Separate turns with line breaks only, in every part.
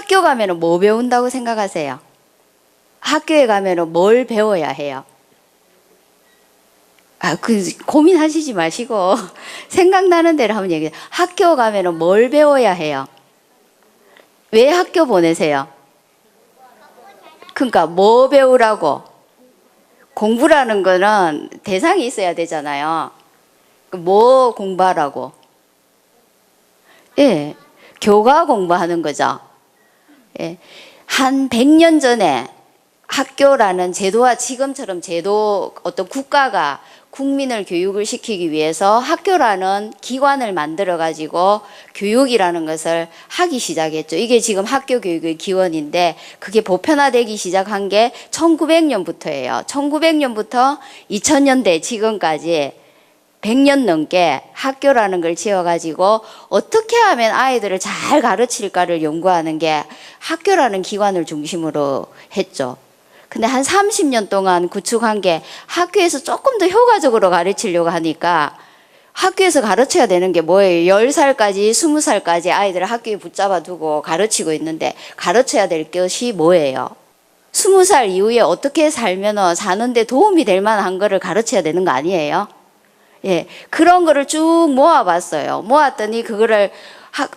학교 가면은 뭐 배운다고 생각하세요? 학교에 가면은 뭘 배워야 해요? 고민하시지 마시고 생각나는 대로 한번 얘기해요. 학교 가면은 뭘 배워야 해요? 왜 학교 보내세요? 그러니까 뭐 배우라고? 공부라는 거는 대상이 있어야 되잖아요. 뭐 공부하라고? 예, 교과 공부하는 거죠. 예, 한 100년 전에 학교라는 제도와 지금처럼 어떤 국가가 국민을 교육을 시키기 위해서 학교라는 기관을 만들어 가지고 교육이라는 것을 하기 시작했죠. 이게 지금 학교 교육의 기원인데 그게 보편화되기 시작한 게 1900년부터예요. 1900년부터 2000년대 지금까지 100년 넘게 학교라는 걸 지어가지고 어떻게 하면 아이들을 잘 가르칠까를 연구하는 게 학교라는 기관을 중심으로 했죠. 근데 한 30년 동안 구축한 게 학교에서 조금 더 효과적으로 가르치려고 하니까 학교에서 가르쳐야 되는 게 뭐예요? 10살까지 20살까지 아이들을 학교에 붙잡아 두고 가르치고 있는데 가르쳐야 될 것이 뭐예요? 20살 이후에 어떻게 살면 사는데 도움이 될 만한 거를 가르쳐야 되는 거 아니에요? 예, 그런 거를 쭉 모아봤어요. 모았더니 그거를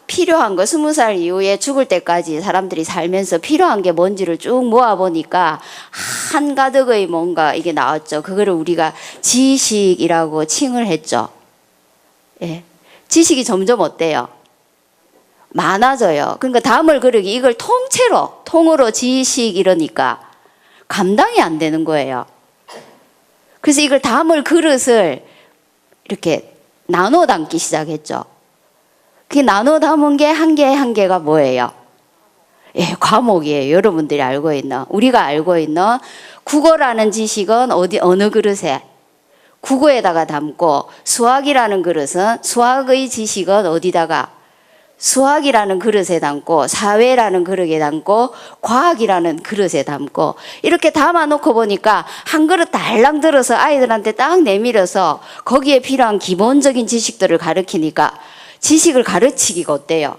필요한 거 20살 이후에 죽을 때까지 사람들이 살면서 필요한 게 뭔지를 쭉 모아보니까 한가득의 뭔가 이게 나왔죠. 그거를 우리가 지식이라고 칭을 했죠. 예, 지식이 점점 어때요? 많아져요. 그러니까 담을 그르기 이걸 통으로 지식 이러니까 감당이 안 되는 거예요. 그래서 이걸 담을 그릇을 이렇게 나눠 담기 시작했죠. 그 나눠 담은 게 한 개 한 개가 뭐예요? 예, 과목이에요. 여러분들이 알고 있는, 우리가 알고 있는 국어라는 지식은 어느 그릇에? 국어에다가 담고, 수학이라는 그릇은 수학의 지식은 어디다가? 수학이라는 그릇에 담고, 사회라는 그릇에 담고, 과학이라는 그릇에 담고, 이렇게 담아놓고 보니까 한 그릇 달랑 들어서 아이들한테 딱 내밀어서 거기에 필요한 기본적인 지식들을 가르치니까 지식을 가르치기가 어때요?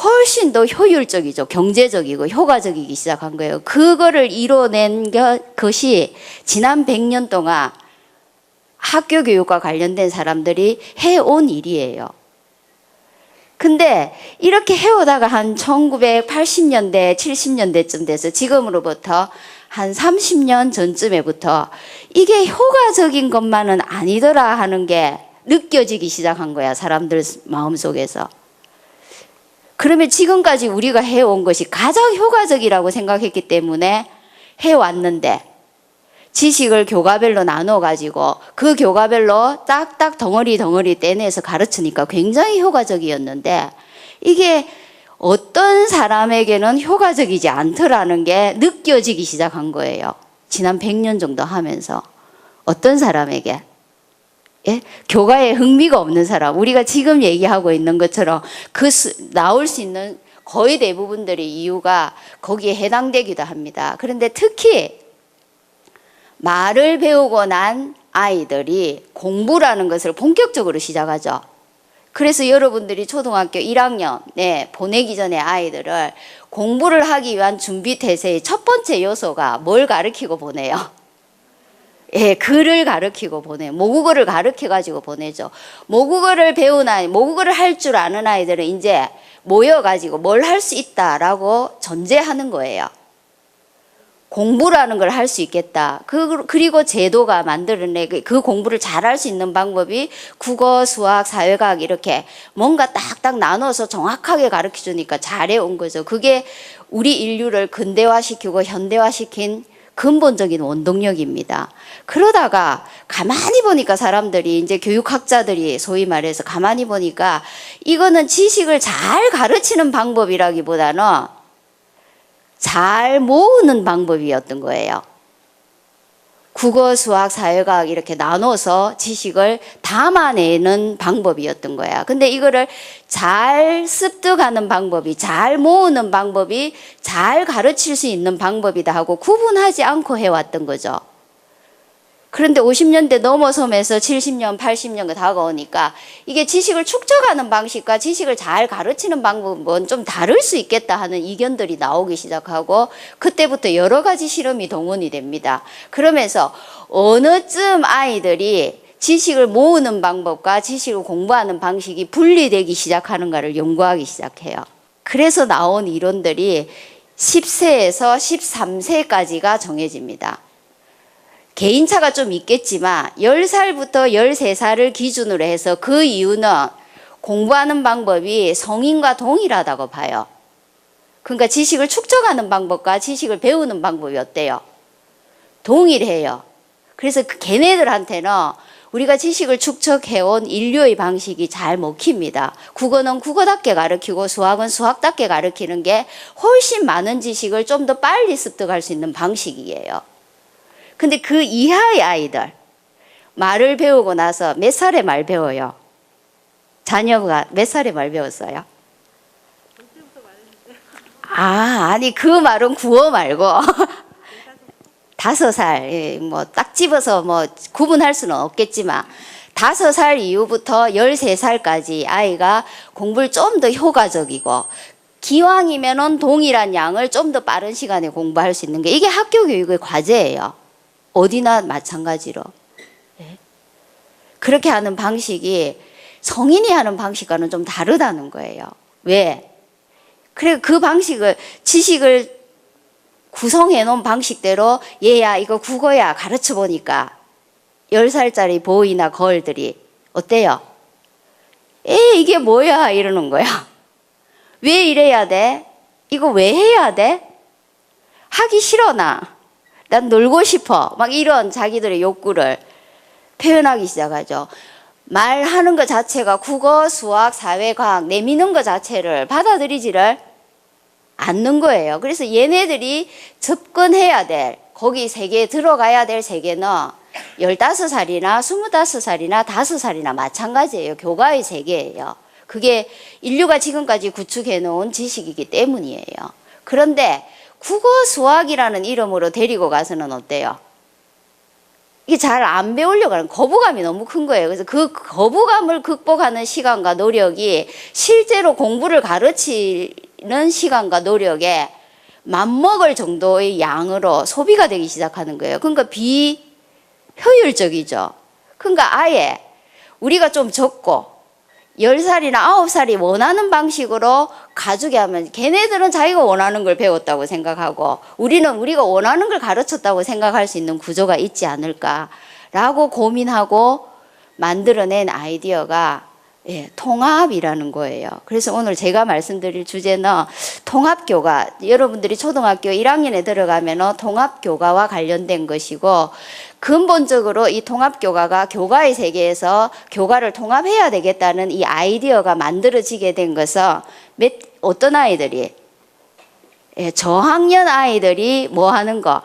훨씬 더 효율적이죠. 경제적이고 효과적이기 시작한 거예요. 그거를 이뤄낸 것이 지난 100년 동안 학교 교육과 관련된 사람들이 해온 일이에요. 근데 이렇게 해오다가 한 1980년대, 70년대쯤 돼서 지금으로부터 한 30년 전쯤에부터 이게 효과적인 것만은 아니더라 하는 게 느껴지기 시작한 거야, 사람들 마음속에서. 그러면 지금까지 우리가 해온 것이 가장 효과적이라고 생각했기 때문에 해왔는데 지식을 교과별로 나눠가지고 그 교과별로 딱딱 덩어리 떼내서 가르치니까 굉장히 효과적이었는데 이게 어떤 사람에게는 효과적이지 않더라는 게 느껴지기 시작한 거예요. 지난 100년 정도 하면서. 어떤 사람에게? 예? 교과에 흥미가 없는 사람, 우리가 지금 얘기하고 있는 것처럼 나올 수 있는 거의 대부분들의 이유가 거기에 해당되기도 합니다. 그런데 특히 말을 배우고 난 아이들이 공부라는 것을 본격적으로 시작하죠. 그래서 여러분들이 초등학교 1학년에 보내기 전에 아이들을 공부를 하기 위한 준비 태세의 첫 번째 요소가 뭘 가르치고 보내요? 예, 글을 가르치고 보내요. 모국어를 가르쳐가지고 보내죠. 모국어를 할 줄 아는 아이들은 이제 모여가지고 뭘 할 수 있다라고 전제하는 거예요. 공부라는 걸 할 수 있겠다. 그리고 제도가 만들어내고 그 공부를 잘할 수 있는 방법이 국어, 수학, 사회과학 이렇게 뭔가 딱딱 나눠서 정확하게 가르쳐 주니까 잘해온 거죠. 그게 우리 인류를 근대화시키고 현대화시킨 근본적인 원동력입니다. 그러다가 가만히 보니까 사람들이 이제 교육학자들이 소위 말해서 가만히 보니까 이거는 지식을 잘 가르치는 방법이라기보다는 잘 모으는 방법이었던 거예요. 국어, 수학, 사회과학 이렇게 나눠서 지식을 담아내는 방법이었던 거야. 근데 이거를 잘 습득하는 방법이, 잘 모으는 방법이 잘 가르칠 수 있는 방법이다 하고 구분하지 않고 해왔던 거죠. 그런데 50년대 넘어서면서 70년, 80년가 다가오니까 이게 지식을 축적하는 방식과 지식을 잘 가르치는 방법은 좀 다를 수 있겠다 하는 이견들이 나오기 시작하고 그때부터 여러 가지 실험이 동원이 됩니다. 그러면서 어느쯤 아이들이 지식을 모으는 방법과 지식을 공부하는 방식이 분리되기 시작하는가를 연구하기 시작해요. 그래서 나온 이론들이 10세에서 13세까지가 정해집니다. 개인차가 좀 있겠지만 10살부터 13살을 기준으로 해서 그 이유는 공부하는 방법이 성인과 동일하다고 봐요. 그러니까 지식을 축적하는 방법과 지식을 배우는 방법이 어때요? 동일해요. 그래서 걔네들한테는 우리가 지식을 축적해온 인류의 방식이 잘 먹힙니다. 국어는 국어답게 가르치고 수학은 수학답게 가르치는 게 훨씬 많은 지식을 좀 더 빨리 습득할 수 있는 방식이에요. 근데 그 이하의 아이들, 말을 배우고 나서 몇 살에 말 배워요? 자녀가 몇 살에 말 배웠어요? 아니 그 말은 구어 말고 5살, 뭐 딱 집어서 뭐 구분할 수는 없겠지만 5살 이후부터 13살까지 아이가 공부를 좀 더 효과적이고 기왕이면은 동일한 양을 좀 더 빠른 시간에 공부할 수 있는 게 이게 학교 교육의 과제예요. 어디나 마찬가지로. 그렇게 하는 방식이 성인이 하는 방식과는 좀 다르다는 거예요. 왜? 그래 그 방식을 지식을 구성해 놓은 방식대로 얘야 이거 국어야 가르쳐 보니까 10살짜리 보이나 걸들이 어때요? 이게 뭐야 이러는 거야. 왜 이래야 돼? 이거 왜 해야 돼? 하기 싫어 난 놀고 싶어. 막 이런 자기들의 욕구를 표현하기 시작하죠. 말하는 것 자체가 국어, 수학, 사회, 과학 내미는 것 자체를 받아들이지를 않는 거예요. 그래서 얘네들이 접근해야 될 거기 세계에 들어가야 될 세계는 15살이나 25살이나 5살이나 마찬가지예요. 교과의 세계예요. 그게 인류가 지금까지 구축해 놓은 지식이기 때문이에요. 그런데 국어 수학이라는 이름으로 데리고 가서는 어때요? 이게 잘 안 배우려고 하는 거부감이 너무 큰 거예요. 그래서 그 거부감을 극복하는 시간과 노력이 실제로 공부를 가르치는 시간과 노력에 맞먹을 정도의 양으로 소비가 되기 시작하는 거예요. 그러니까 비효율적이죠. 그러니까 아예 우리가 좀 적고 10살이나 9살이 원하는 방식으로 가주게 하면 걔네들은 자기가 원하는 걸 배웠다고 생각하고 우리는 우리가 원하는 걸 가르쳤다고 생각할 수 있는 구조가 있지 않을까라고 고민하고 만들어낸 아이디어가 통합이라는 거예요. 그래서 오늘 제가 말씀드릴 주제는 통합교과, 여러분들이 초등학교 1학년에 들어가면 통합교과와 관련된 것이고 근본적으로 이 통합교과가 교과의 세계에서 교과를 통합해야 되겠다는 이 아이디어가 만들어지게 된 것은 어떤 아이들이? 저학년 아이들이 뭐 하는 거?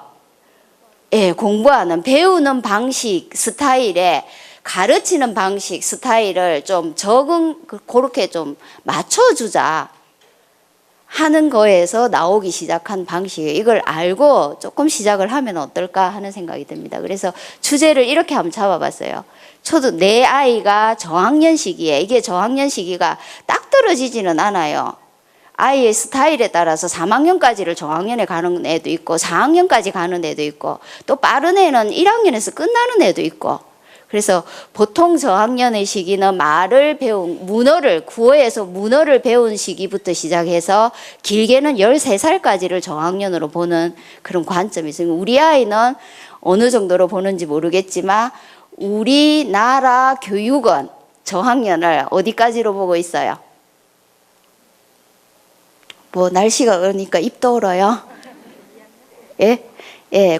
공부하는, 배우는 방식, 스타일에 가르치는 방식, 스타일을 좀 그렇게 좀 맞춰주자 하는 거에서 나오기 시작한 방식이에요. 이걸 알고 조금 시작을 하면 어떨까 하는 생각이 듭니다. 그래서 주제를 이렇게 한번 잡아봤어요. 내 아이가 저학년 시기에, 이게 저학년 시기가 딱 떨어지지는 않아요. 아이의 스타일에 따라서 3학년까지를 저학년에 가는 애도 있고 4학년까지 가는 애도 있고 또 빠른 애는 1학년에서 끝나는 애도 있고 그래서 보통 저학년의 시기는 구어에서 문어를 배운 시기부터 시작해서 길게는 13살까지를 저학년으로 보는 그런 관점이 있어요. 우리 아이는 어느 정도로 보는지 모르겠지만 우리나라 교육은 저학년을 어디까지로 보고 있어요? 뭐 날씨가 그러니까 입 떠오르요?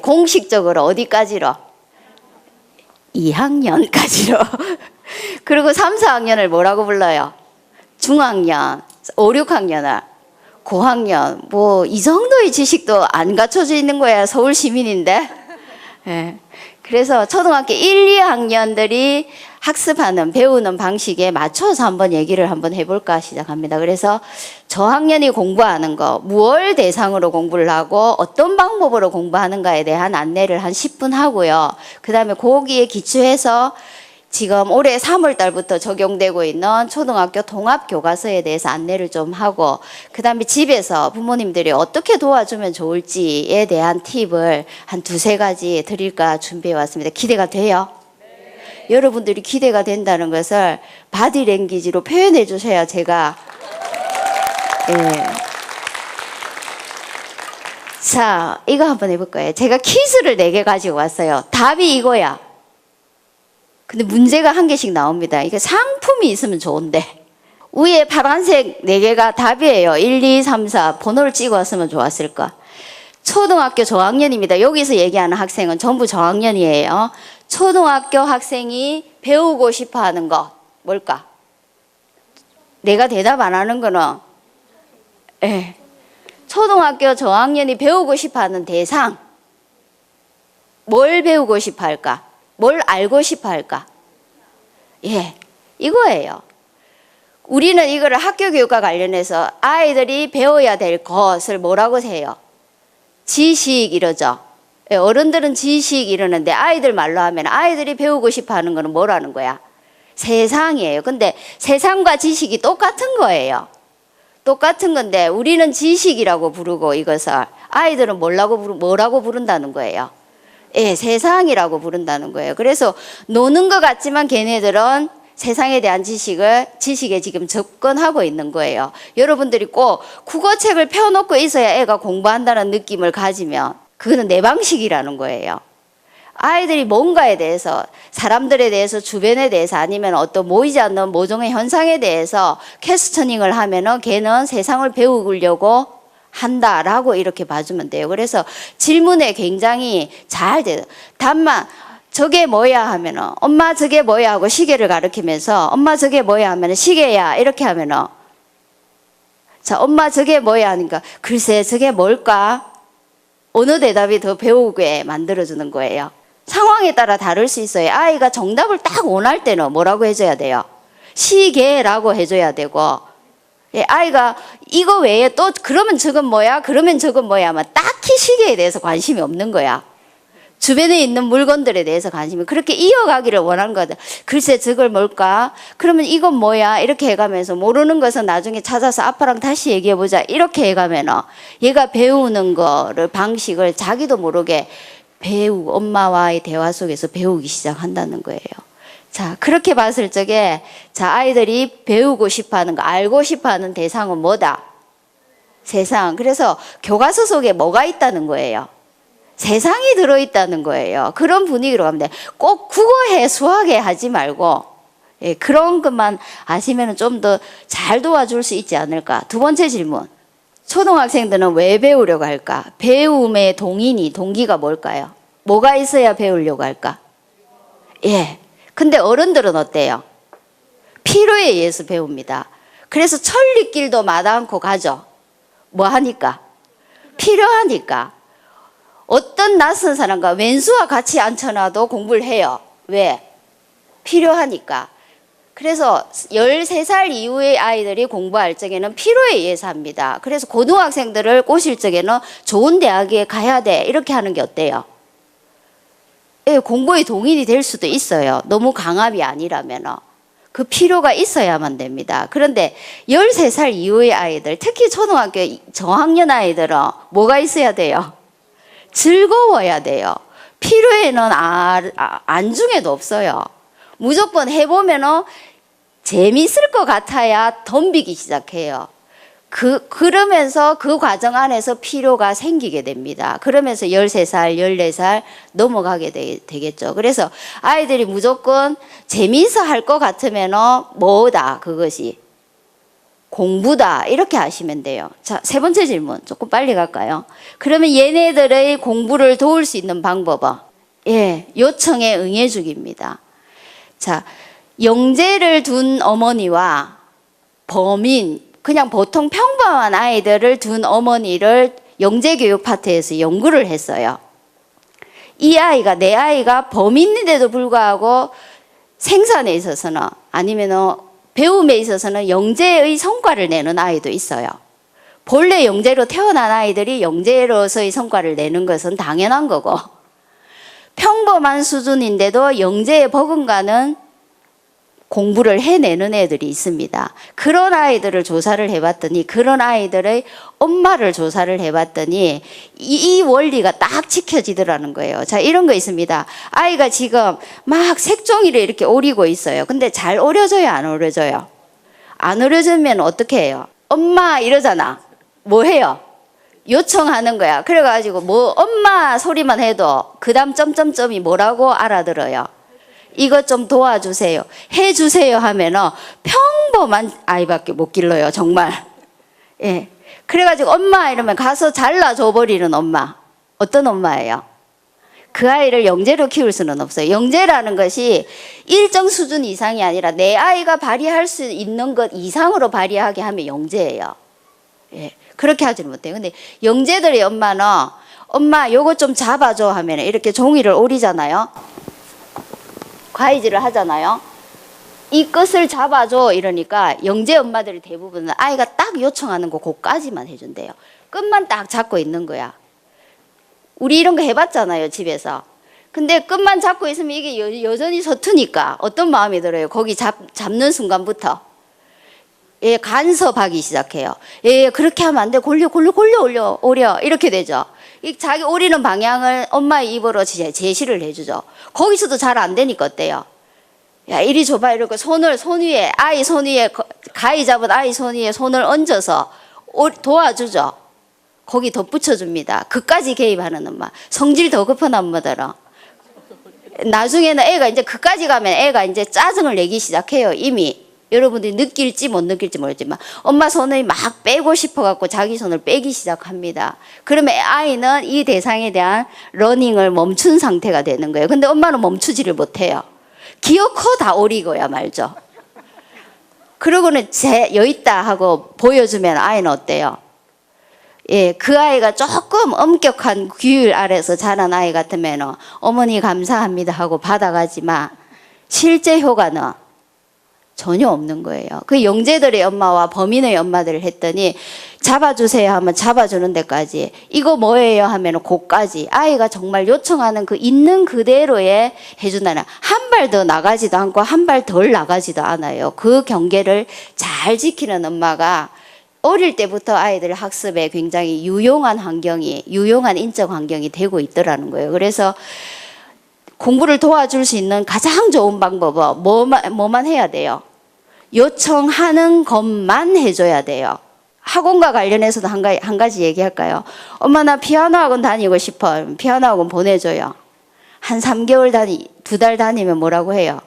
공식적으로 어디까지로? 2학년까지로. 그리고 3, 4학년을 뭐라고 불러요? 중학년, 5, 6학년을 고학년. 뭐 이 정도의 지식도 안 갖춰져 있는 거야. 서울 시민인데. 그래서 초등학교 1, 2학년들이 학습하는, 배우는 방식에 맞춰서 한번 얘기를 한번 해볼까 시작합니다. 그래서 저학년이 공부하는 거, 무엇 대상으로 공부를 하고 어떤 방법으로 공부하는가에 대한 안내를 한 10분 하고요. 그 다음에 거기에 기초해서 지금 올해 3월 달부터 적용되고 있는 초등학교 통합교과서에 대해서 안내를 좀 하고, 그 다음에 집에서 부모님들이 어떻게 도와주면 좋을지에 대한 팁을 한 2-3가지 드릴까 준비해 왔습니다. 기대가 돼요? 네. 여러분들이 기대가 된다는 것을 바디랭귀지로 표현해 주셔야 제가 자, 이거 한번 해볼 거예요. 제가 퀴즈를 4개 가지고 왔어요. 답이 이거야. 근데 문제가 1개씩 나옵니다. 이게 상품이 있으면 좋은데. 위에 파란색 4개가 답이에요. 1, 2, 3, 4. 번호를 찍어 왔으면 좋았을까. 초등학교 저학년입니다. 여기서 얘기하는 학생은 전부 저학년이에요. 초등학교 학생이 배우고 싶어 하는 것. 뭘까? 내가 대답 안 하는 거는, 초등학교 저학년이 배우고 싶어 하는 대상. 뭘 배우고 싶어 할까? 뭘 알고 싶어 할까? 이거예요. 우리는 이거를 학교 교육과 관련해서 아이들이 배워야 될 것을 뭐라고 해요? 지식 이러죠. 어른들은 지식 이러는데 아이들 말로 하면 아이들이 배우고 싶어 하는 거는 뭐라는 거야? 세상이에요. 근데 세상과 지식이 똑같은 거예요. 똑같은 건데 우리는 지식이라고 부르고 이것을 아이들은 뭐라고 부른다는 거예요? 세상이라고 부른다는 거예요. 그래서 노는 것 같지만 걔네들은 세상에 대한 지식에 지금 접근하고 있는 거예요. 여러분들이 꼭 국어책을 펴놓고 있어야 애가 공부한다는 느낌을 가지면 그거는 내 방식이라는 거예요. 아이들이 뭔가에 대해서, 사람들에 대해서, 주변에 대해서, 아니면 어떤 모이지 않는 모종의 현상에 대해서 퀘스처닝을 하면은 걔는 세상을 배우려고 한다라고 이렇게 봐주면 돼요. 그래서 질문에 굉장히 잘 돼요. 다만 저게 뭐야 하면은 엄마 저게 뭐야 하고 시계를 가리키면서 엄마 저게 뭐야 하면은 시계야 이렇게 하면은, 자 엄마 저게 뭐야 하니까 글쎄 저게 뭘까? 어느 대답이 더 배우게 만들어주는 거예요. 상황에 따라 다를 수 있어요. 아이가 정답을 딱 원할 때는 뭐라고 해줘야 돼요? 시계라고 해줘야 되고, 아이가 이거 외에 또 그러면 저건 뭐야? 그러면 저건 뭐야? 하면 딱히 시계에 대해서 관심이 없는 거야. 주변에 있는 물건들에 대해서 관심이, 그렇게 이어가기를 원하는 거다. 글쎄 저걸 뭘까? 그러면 이건 뭐야? 이렇게 해가면서 모르는 것은 나중에 찾아서 아빠랑 다시 얘기해보자. 이렇게 해가면은 얘가 배우는 거를, 방식을 자기도 모르게 배우고 엄마와의 대화 속에서 배우기 시작한다는 거예요. 자, 그렇게 봤을 적에, 자, 아이들이 배우고 싶어 하는 거, 알고 싶어 하는 대상은 뭐다? 세상. 그래서 교과서 속에 뭐가 있다는 거예요? 세상이 들어있다는 거예요. 그런 분위기로 가면 돼. 꼭 국어해, 수학해 하지 말고, 그런 것만 아시면 좀 더 잘 도와줄 수 있지 않을까. 2번째 질문. 초등학생들은 왜 배우려고 할까? 배움의 동기가 뭘까요? 뭐가 있어야 배우려고 할까? 근데 어른들은 어때요? 필요에 의해서 배웁니다. 그래서 천리길도 마다 않고 가죠. 뭐 하니까? 필요하니까. 어떤 낯선 사람과 왼수와 같이 앉혀놔도 공부를 해요. 왜? 필요하니까. 그래서 13살 이후의 아이들이 공부할 적에는 필요에 의해서 합니다. 그래서 고등학생들을 꼬실 적에는 좋은 대학에 가야 돼 이렇게 하는 게 어때요? 공부에 동인이 될 수도 있어요. 너무 강압이 아니라면. 그 필요가 있어야만 됩니다. 그런데 13살 이후의 아이들, 특히 초등학교 저학년 아이들은 뭐가 있어야 돼요? 즐거워야 돼요. 필요에는 안중에도 없어요. 무조건 해보면은 재밌을 것 같아야 덤비기 시작해요. 그러면서 그 과정 안에서 필요가 생기게 됩니다. 그러면서 13살, 14살 넘어가게 되겠죠. 그래서 아이들이 무조건 재미있어 할 것 같으면은 뭐다, 그것이? 공부다. 이렇게 하시면 돼요. 자, 3번째 질문. 조금 빨리 갈까요? 그러면 얘네들의 공부를 도울 수 있는 방법은? 요청에 응해주기입니다. 자, 영재를 둔 어머니와 범인, 그냥 보통 평범한 아이들을 둔 어머니를 영재교육 파트에서 연구를 했어요. 이 아이가, 내 아이가 범인인데도 불구하고 생산에 있어서는 아니면 배움에 있어서는 영재의 성과를 내는 아이도 있어요. 본래 영재로 태어난 아이들이 영재로서의 성과를 내는 것은 당연한 거고, 평범한 수준인데도 영재에 버금가는 공부를 해내는 애들이 있습니다. 그런 아이들을 조사를 해봤더니, 그런 아이들의 엄마를 조사를 해봤더니 이 원리가 딱 지켜지더라는 거예요. 자, 이런 거 있습니다. 아이가 지금 막 색종이를 이렇게 오리고 있어요. 근데 잘 오려져요, 안 오려져요? 안 오려지면 어떻게 해요? 엄마 이러잖아. 뭐 해요? 요청하는 거야. 그래가지고 뭐 엄마 소리만 해도 그 다음 점점점이 뭐라고 알아들어요? 이것 좀 도와주세요, 해주세요 하면은 평범한 아이밖에 못 길러요, 정말. 예. 그래가지고 엄마 이러면 가서 잘라줘 버리는 엄마. 어떤 엄마예요? 그 아이를 영재로 키울 수는 없어요. 영재라는 것이 일정 수준 이상이 아니라 내 아이가 발휘할 수 있는 것 이상으로 발휘하게 하면 영재예요. 예. 그렇게 하지는 못해요. 근데 영재들의 엄마는 엄마 요거 좀 잡아줘 하면 이렇게 종이를 오리잖아요. 과이질을 하잖아요. 이 끝을 잡아줘 이러니까 영재 엄마들이 대부분은 아이가 딱 요청하는 거 그까지만 해준대요. 끝만 딱 잡고 있는 거야. 우리 이런 거 해봤잖아요, 집에서. 근데 끝만 잡고 있으면 이게 여전히 서투니까 어떤 마음이 들어요? 거기 잡는 순간부터 예, 간섭하기 시작해요. 예, 그렇게 하면 안 돼. 골려 오려 이렇게 되죠. 자기 오리는 방향을 엄마의 입으로 제시를 해주죠. 거기서도 잘 안 되니까 어때요? 야, 이리 줘봐 이러고 손 위에 아이 손 위에 가위 잡은 아이 손 위에 손을 얹어서 도와주죠. 거기 덧붙여줍니다. 그까지 개입하는 엄마. 성질 더 급한 엄마들은 나중에는 애가 이제 그까지 가면 애가 이제 짜증을 내기 시작해요. 이미 여러분들이 느낄지 못 느낄지 모르지만 엄마 손을 막 빼고 싶어갖고 자기 손을 빼기 시작합니다. 그러면 아이는 이 대상에 대한 러닝을 멈춘 상태가 되는 거예요. 근데 엄마는 멈추지를 못해요. 기어코 다 오리고야 말죠. 그러고는 여기 있다 하고 보여주면 아이는 어때요? 예, 그 아이가 조금 엄격한 규율 아래서 자란 아이 같으면 어머니 감사합니다 하고 받아가지만 실제 효과는 전혀 없는 거예요. 그 영재들의 엄마와 범인의 엄마들을 했더니 잡아주세요 하면 잡아주는 데까지, 이거 뭐예요 하면 그까지 아이가 정말 요청하는 그 있는 그대로에 해준다는, 한 발 더 나가지도 않고 한 발 덜 나가지도 않아요. 그 경계를 잘 지키는 엄마가 어릴 때부터 아이들 학습에 굉장히 유용한 인적 환경이 되고 있더라는 거예요. 그래서 공부를 도와줄 수 있는 가장 좋은 방법은 뭐만 해야 돼요? 요청하는 것만 해줘야 돼요. 학원과 관련해서도 한 가지 얘기할까요? 엄마 나 피아노 학원 다니고 싶어. 피아노 학원 보내줘요. 한 3개월 2달 다니면 뭐라고 해요?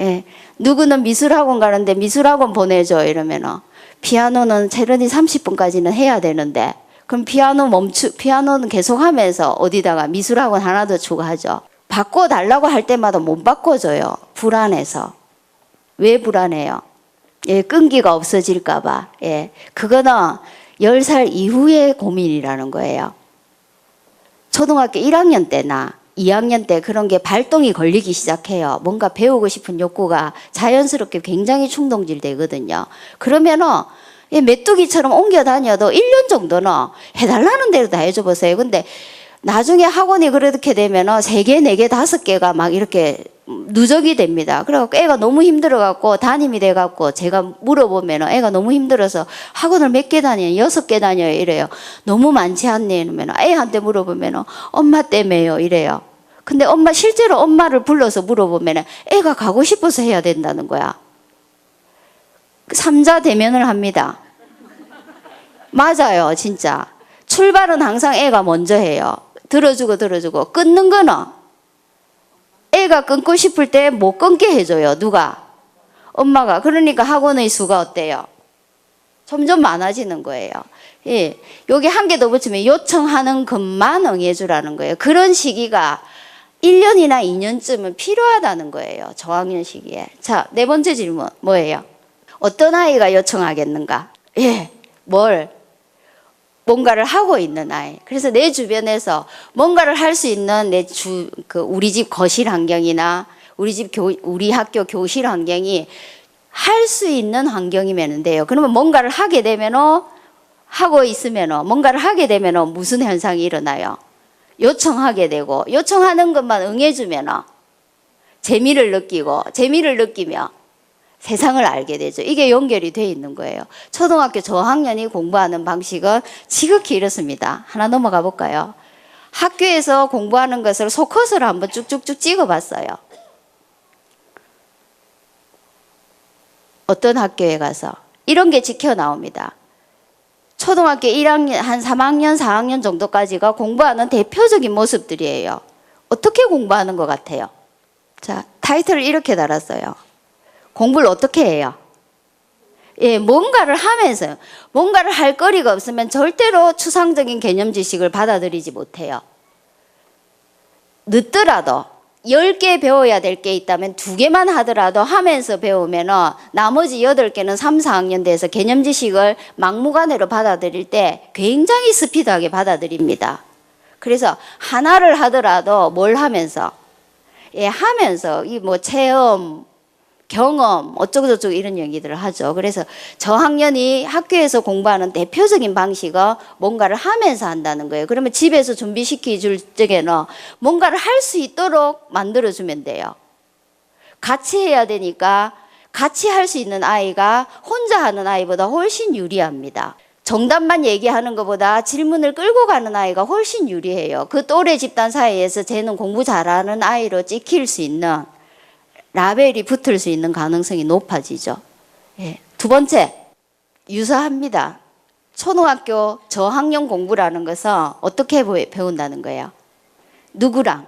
예, 누구는 미술학원 가는데 미술학원 보내줘 이러면은 피아노는 체르니 30분까지는 해야 되는데, 그럼 피아노는 계속 하면서 어디다가 미술학원 하나 더 추가하죠. 바꿔달라고 할 때마다 못 바꿔줘요. 불안해서. 왜 불안해요? 예, 끈기가 없어질까봐. 예, 그거는 10살 이후의 고민이라는 거예요. 초등학교 1학년 때나 2학년 때 그런 게 발동이 걸리기 시작해요. 뭔가 배우고 싶은 욕구가 자연스럽게 굉장히 충동질 되거든요. 그러면은 메뚜기처럼 옮겨 다녀도 1년 정도는 해달라는 대로 다 해줘 보세요. 근데 나중에 학원이 그렇게 되면은 3개, 4개, 5개가 막 이렇게 누적이 됩니다. 그래갖고 애가 너무 힘들어갖고 담임이 돼갖고 제가 물어보면은 애가 너무 힘들어서 학원을 몇 개 다녀요? 6개 다녀요? 이래요. 너무 많지 않네? 이러면 애한테 물어보면은 엄마 때문에요? 이래요. 근데 실제로 엄마를 불러서 물어보면은 애가 가고 싶어서 해야 된다는 거야. 3자 대면을 합니다. 맞아요, 진짜. 출발은 항상 애가 먼저 해요. 들어주고 끊는 거는 애가 끊고 싶을 때 못 끊게 해줘요. 누가? 엄마가. 그러니까 학원의 수가 어때요? 점점 많아지는 거예요. 예, 여기 한 개 더 붙이면 요청하는 것만 응해주라는 거예요. 그런 시기가 1년이나 2년쯤은 필요하다는 거예요. 저학년 시기에. 자, 4번째 질문 뭐예요? 어떤 아이가 요청하겠는가? 예, 뭘? 뭔가를 하고 있는 아이. 그래서 내 주변에서 뭔가를 할 수 있는 우리 집 거실 환경이나 우리 학교 교실 환경이 할 수 있는 환경이면 돼요. 그러면 뭔가를 하게 되면 하고 있으면 뭔가를 하게 되면 무슨 현상이 일어나요? 요청하게 되고 요청하는 것만 응해주면 재미를 느끼고 재미를 느끼며 세상을 알게 되죠. 이게 연결이 돼 있는 거예요. 초등학교 저학년이 공부하는 방식은 지극히 이렇습니다. 하나 넘어가 볼까요? 학교에서 공부하는 것을 소컷으로 한번 쭉쭉쭉 찍어봤어요. 어떤 학교에 가서 이런 게 지켜 나옵니다. 초등학교 1학년, 한 3학년, 4학년 정도까지가 공부하는 대표적인 모습들이에요. 어떻게 공부하는 것 같아요? 자, 타이틀을 이렇게 달았어요. 공부를 어떻게 해요? 예, 뭔가를 하면서 뭔가를 할 거리가 없으면 절대로 추상적인 개념 지식을 받아들이지 못해요. 늦더라도 10개 배워야 될 게 있다면 2개만 하더라도 하면서 배우면 나머지 8개는 3, 4학년 돼서 개념 지식을 막무가내로 받아들일 때 굉장히 스피드하게 받아들입니다. 그래서 하나를 하더라도 뭘 하면서? 예, 하면서 이 뭐 체험, 경험 어쩌고저쩌고 이런 얘기들을 하죠. 그래서 저학년이 학교에서 공부하는 대표적인 방식은 뭔가를 하면서 한다는 거예요. 그러면 집에서 준비시켜 줄 적에는 뭔가를 할 수 있도록 만들어주면 돼요. 같이 해야 되니까 같이 할 수 있는 아이가 혼자 하는 아이보다 훨씬 유리합니다. 정답만 얘기하는 것보다 질문을 끌고 가는 아이가 훨씬 유리해요. 그 또래 집단 사이에서 쟤는 공부 잘하는 아이로 찍힐 수 있는 라벨이 붙을 수 있는 가능성이 높아지죠. 예. 두 번째, 유사합니다. 초등학교 저학년 공부라는 것은 어떻게 배운다는 거예요? 누구랑?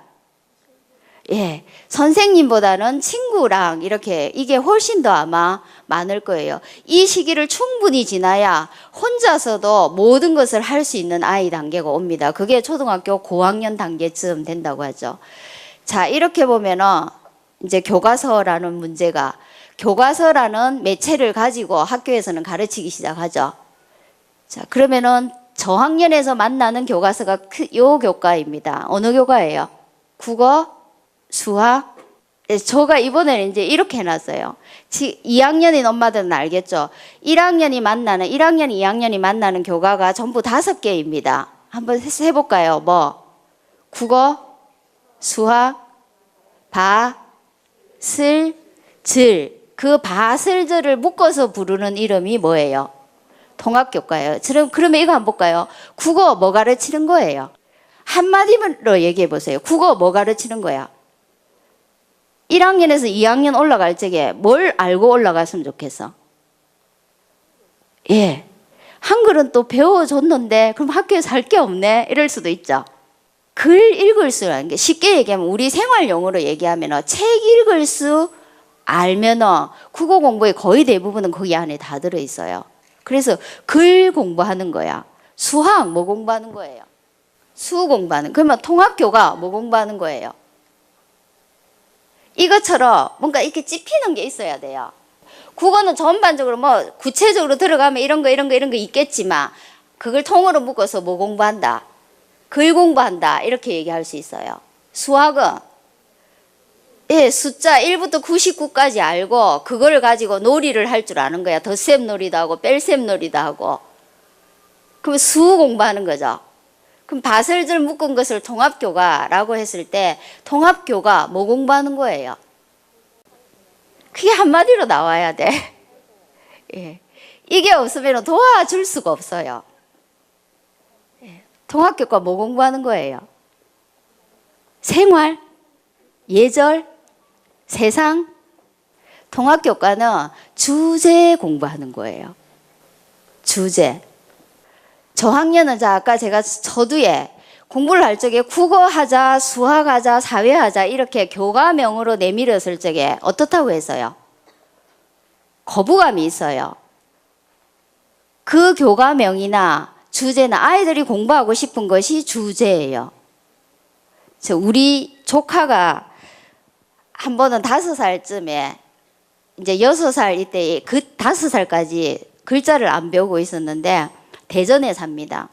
예, 선생님보다는 친구랑 이렇게 이게 훨씬 더 아마 많을 거예요. 이 시기를 충분히 지나야 혼자서도 모든 것을 할 수 있는 아이 단계가 옵니다. 그게 초등학교 고학년 단계쯤 된다고 하죠. 자, 이렇게 보면은 이제 교과서라는 문제가 교과서라는 매체를 가지고 학교에서는 가르치기 시작하죠. 자, 그러면은 저학년에서 만나는 교과서가 요 교과입니다. 어느 교과예요? 국어, 수학. 제가 이번에는 이제 이렇게 해놨어요. 2학년인 엄마들은 알겠죠? 1학년, 2학년이 만나는 교과가 전부 5개입니다. 한번 해볼까요? 뭐? 국어, 수학, 슬, 즐. 그 바슬즐을 묶어서 부르는 이름이 뭐예요? 통합교과예요. 그러면 이거 한번 볼까요? 국어 뭐 가르치는 거예요? 한마디로 얘기해 보세요. 국어 뭐 가르치는 거야? 1학년에서 2학년 올라갈 적에 뭘 알고 올라갔으면 좋겠어? 예. 한글은 또 배워줬는데 그럼 학교에서 할 게 없네? 이럴 수도 있죠. 글 읽을 수 있는 게 쉽게 얘기하면 우리 생활용어로 얘기하면 책 읽을 수 알면 국어 공부의 거의 대부분은 거기 안에 다 들어있어요. 그래서 글 공부하는 거야. 수학 뭐 공부하는 거예요? 수 공부하는. 그러면 통합교과 뭐 공부하는 거예요? 이것처럼 뭔가 이렇게 찝히는 게 있어야 돼요. 국어는 전반적으로 뭐 구체적으로 들어가면 이런 거 있겠지만 그걸 통으로 묶어서 뭐 공부한다? 글 공부한다. 이렇게 얘기할 수 있어요. 수학은 예, 숫자 1부터 99까지 알고 그걸 가지고 놀이를 할 줄 아는 거야. 덧셈 놀이도 하고 뺄셈 놀이도 하고. 그럼 수 공부하는 거죠. 그럼 바슬즐 묶은 것을 통합교과라고 했을 때 통합교과 뭐 공부하는 거예요? 그게 한마디로 나와야 돼. 예. 이게 없으면 도와줄 수가 없어요. 예. 통합교과 뭐 공부하는 거예요? 생활, 예절, 세상. 통합교과는 주제 공부하는 거예요. 주제. 저학년은 아까 제가 서두에 공부를 할 적에 국어하자, 수학하자, 사회하자 이렇게 교과명으로 내밀었을 적에 어떻다고 했어요? 거부감이 있어요. 그 교과명이나 주제나 아이들이 공부하고 싶은 것이 주제예요. 우리 조카가 한 번은 5살쯤에 이제 6살 이때 그 5살까지 글자를 안 배우고 있었는데 대전에 삽니다.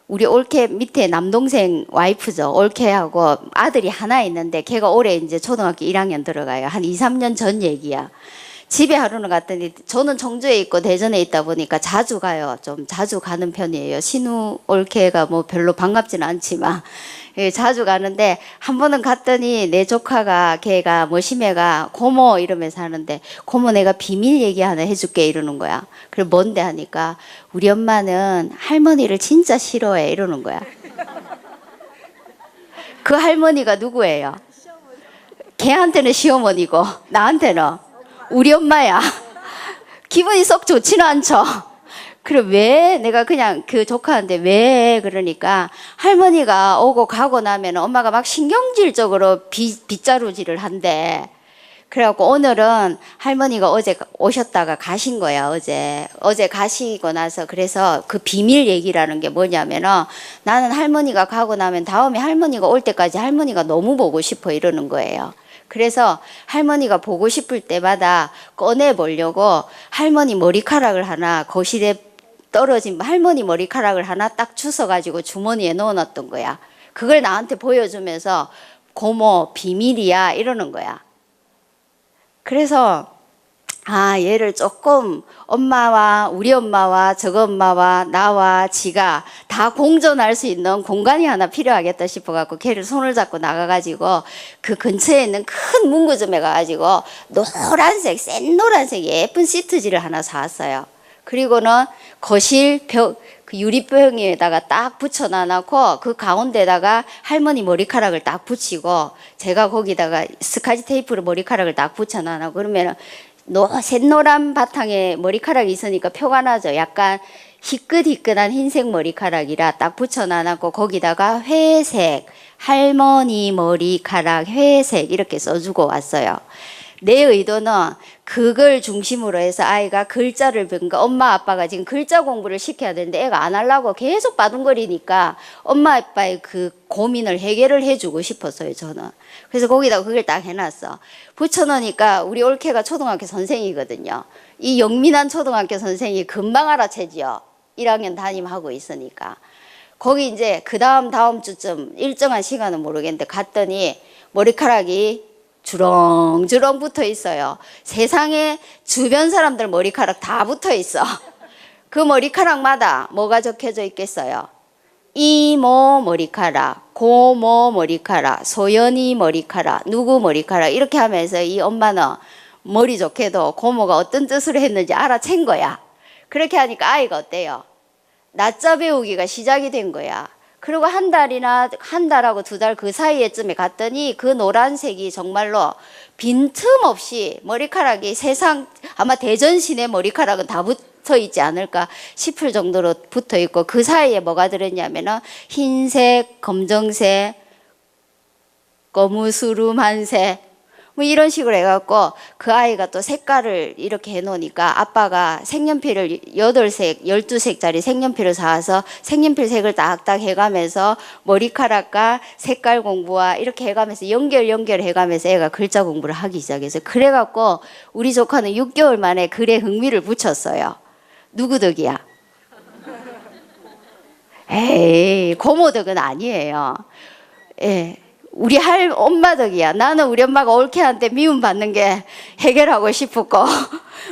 우리 올케 밑에 남동생 와이프죠. 올케하고 아들이 하나 있는데 걔가 올해 이제 초등학교 1학년 들어가요. 한 2, 3년 전 얘기야. 집에 하루는 갔더니 저는 청주에 있고 대전에 있다 보니까 자주 가요. 좀 자주 가는 편이에요. 신우 올케가 뭐 별로 반갑지는 않지만 예, 자주 가는데 한 번은 갔더니 내 조카가 걔가 머시매가 고모 이러면서 하는데 고모 내가 비밀 얘기 하나 해줄게 이러는 거야. 그래 뭔데 하니까 우리 엄마는 할머니를 진짜 싫어해 이러는 거야. 그 할머니가 누구예요? 걔한테는 시어머니고 나한테는 우리 엄마야. 기분이 썩 좋지는 않죠. 그래 왜 내가 그냥 그 조카한테 왜 그러니까 할머니가 오고 가고 나면 엄마가 막 신경질적으로 빗자루질을 한대. 그래갖고 오늘은 할머니가 어제 오셨다가 가신 거야. 어제 가시고 나서 그래서 그 비밀 얘기라는 게 뭐냐면은 나는 할머니가 가고 나면 다음에 할머니가 올 때까지 할머니가 너무 보고 싶어 이러는 거예요. 그래서 할머니가 보고 싶을 때마다 꺼내 보려고 할머니 머리카락을 하나 거실에 떨어진 할머니 머리카락을 하나 딱 주워가지고 주머니에 넣어놨던 거야. 그걸 나한테 보여주면서 고모 비밀이야 이러는 거야. 그래서 얘를 조금 엄마와 우리 엄마와 저거 엄마와 나와 지가 다 공존할 수 있는 공간이 하나 필요하겠다 싶어갖고 걔를 손을 잡고 나가가지고 그 근처에 있는 큰 문구점에 가가지고 노란색 센 노란색 예쁜 시트지를 하나 사왔어요. 그리고는 거실 그 유리병에다가 딱 붙여놔놓고 그 가운데다가 할머니 머리카락을 딱 붙이고 제가 거기다가 스카치 테이프로 머리카락을 딱 붙여놔놓고 그러면은 샛노란 바탕에 머리카락이 있으니까 표가 나죠. 약간 희끗희끗한 흰색 머리카락이라 딱 붙여놔놓고 거기다가 회색 할머니 머리카락 회색 이렇게 써주고 왔어요. 내 의도는 그걸 중심으로 해서 아이가 글자를 배우니까 엄마 아빠가 지금 글자 공부를 시켜야 되는데 애가 안 하려고 계속 바둥거리니까 엄마 아빠의 그 고민을 해결을 해주고 싶었어요 저는. 그래서 거기다가 그걸 딱 해놨어. 붙여놓으니까 우리 올케가 초등학교 선생이거든요. 이 영민한 초등학교 선생이 금방 알아채지요. 1학년 담임하고 있으니까. 거기 이제 그 다음 주쯤 일정한 시간은 모르겠는데 갔더니 머리카락이 주렁주렁 붙어 있어요. 세상에 주변 사람들 머리카락 다 붙어 있어. 그 머리카락마다 뭐가 적혀져 있겠어요? 이모 머리카락, 고모 머리카락, 소연이 머리카락, 누구 머리카락 이렇게 하면서 이 엄마는 머리 좋게도 고모가 어떤 뜻으로 했는지 알아챈 거야. 그렇게 하니까 아이가 어때요? 낮자 배우기가 시작이 된 거야. 그리고 한 달하고 2달 그 사이에쯤에 갔더니 그 노란색이 정말로 빈틈없이 머리카락이 아마 대전 시내 머리카락은 다 붙어 있지 않을까 싶을 정도로 붙어 있고 그 사이에 뭐가 들었냐면은 흰색, 검정색, 거무스름한색 뭐 이런 식으로 해갖고 그 아이가 또 색깔을 이렇게 해놓으니까 아빠가 색연필을 8색, 12색짜리 색연필을 사와서 색연필 색을 딱딱 해가면서 머리카락과 색깔 공부와 이렇게 해가면서 연결해가면서 애가 글자 공부를 하기 시작해서 그래갖고 우리 조카는 6개월 만에 글에 흥미를 붙였어요. 누구 덕이야? 에이, 고모 덕은 아니에요. 예. 우리 엄마 덕이야. 나는 우리 엄마가 올케한테 미움받는 게 해결하고 싶었고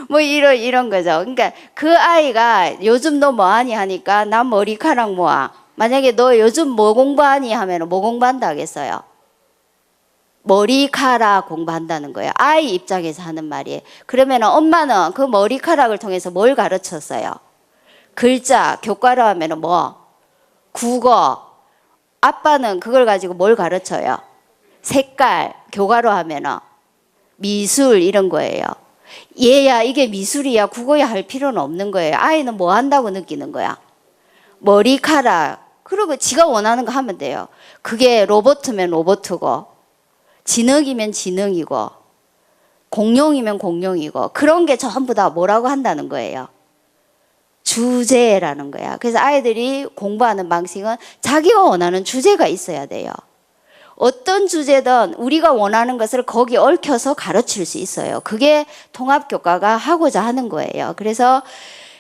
뭐 이런 거죠. 그러니까 그 아이가 요즘 너 뭐하니 하니까 나 머리카락 모아. 만약에 너 요즘 뭐 공부하니 하면 뭐 공부한다 하겠어요? 머리카락 공부한다는 거예요. 아이 입장에서 하는 말이에요. 그러면 엄마는 그 머리카락을 통해서 뭘 가르쳤어요? 글자, 교과로 하면 뭐? 국어. 아빠는 그걸 가지고 뭘 가르쳐요? 색깔, 교과로 하면은 미술 이런 거예요. 얘야 이게 미술이야 국어야 할 필요는 없는 거예요. 아이는 뭐 한다고 느끼는 거야? 머리카락. 그리고 지가 원하는 거 하면 돼요. 그게 로봇이면 로봇이고 진흙이면 진흙이고 공룡이면 공룡이고 그런 게 전부 다 뭐라고 한다는 거예요? 주제라는 거야. 그래서 아이들이 공부하는 방식은 자기가 원하는 주제가 있어야 돼요. 어떤 주제든 우리가 원하는 것을 거기 얽혀서 가르칠 수 있어요. 그게 통합교과가 하고자 하는 거예요. 그래서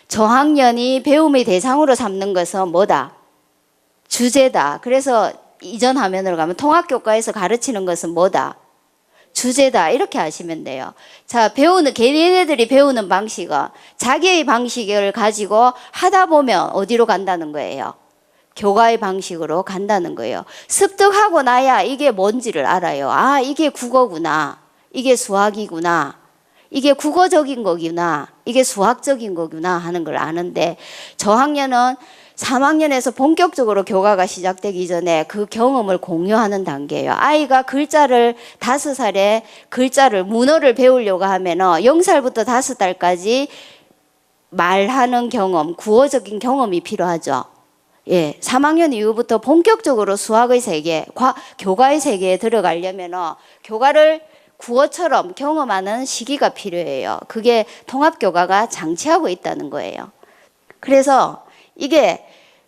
저학년이 배움의 대상으로 삼는 것은 뭐다? 주제다. 그래서 이전 화면으로 가면 통합교과에서 가르치는 것은 뭐다? 주제다. 이렇게 하시면 돼요. 자, 걔네들이 배우는 방식은 자기의 방식을 가지고 하다 보면 어디로 간다는 거예요? 교과의 방식으로 간다는 거예요. 습득하고 나야 이게 뭔지를 알아요. 아, 이게 국어구나. 이게 수학이구나. 이게 국어적인 거구나. 이게 수학적인 거구나 하는 걸 아는데, 저학년은 3학년에서 본격적으로 교과가 시작되기 전에 그 경험을 공유하는 단계예요. 아이가 글자를 5살에 문어를 배우려고 하면은 0살부터 5살까지 말하는 경험, 구어적인 경험이 필요하죠. 예, 3학년 이후부터 본격적으로 수학의 세계, 교과의 세계에 들어가려면은 교과를 구어처럼 경험하는 시기가 필요해요. 그게 통합교과가 장치하고 있다는 거예요. 그래서 이게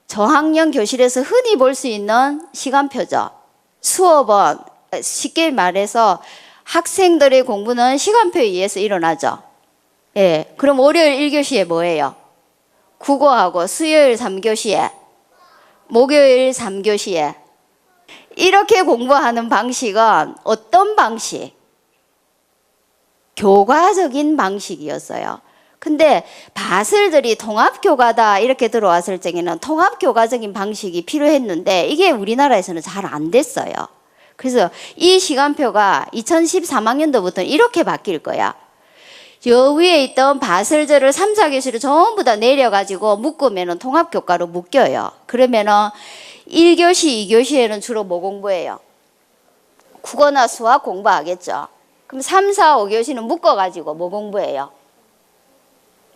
저학년 교실에서 흔히 볼 수 있는 시간표죠. 수업은 쉽게 말해서 학생들의 공부는 시간표에 의해서 일어나죠. 예, 그럼 월요일 1교시에 뭐예요? 국어하고 수요일 3교시에, 목요일 3교시에. 이렇게 공부하는 방식은 어떤 방식? 교과적인 방식이었어요. 근데 바슬들이 통합교과다 이렇게 들어왔을 적에는 통합교과적인 방식이 필요했는데 이게 우리나라에서는 잘 안 됐어요. 그래서 이 시간표가 2013학년도부터 이렇게 바뀔 거야. 여 위에 있던 바슬들을 3, 4교시를 전부 다 내려가지고 묶으면 통합교과로 묶여요. 그러면은 1교시, 2교시에는 주로 뭐 공부해요? 국어나 수학 공부하겠죠. 그럼 3, 4, 5교시는 묶어가지고 뭐 공부해요?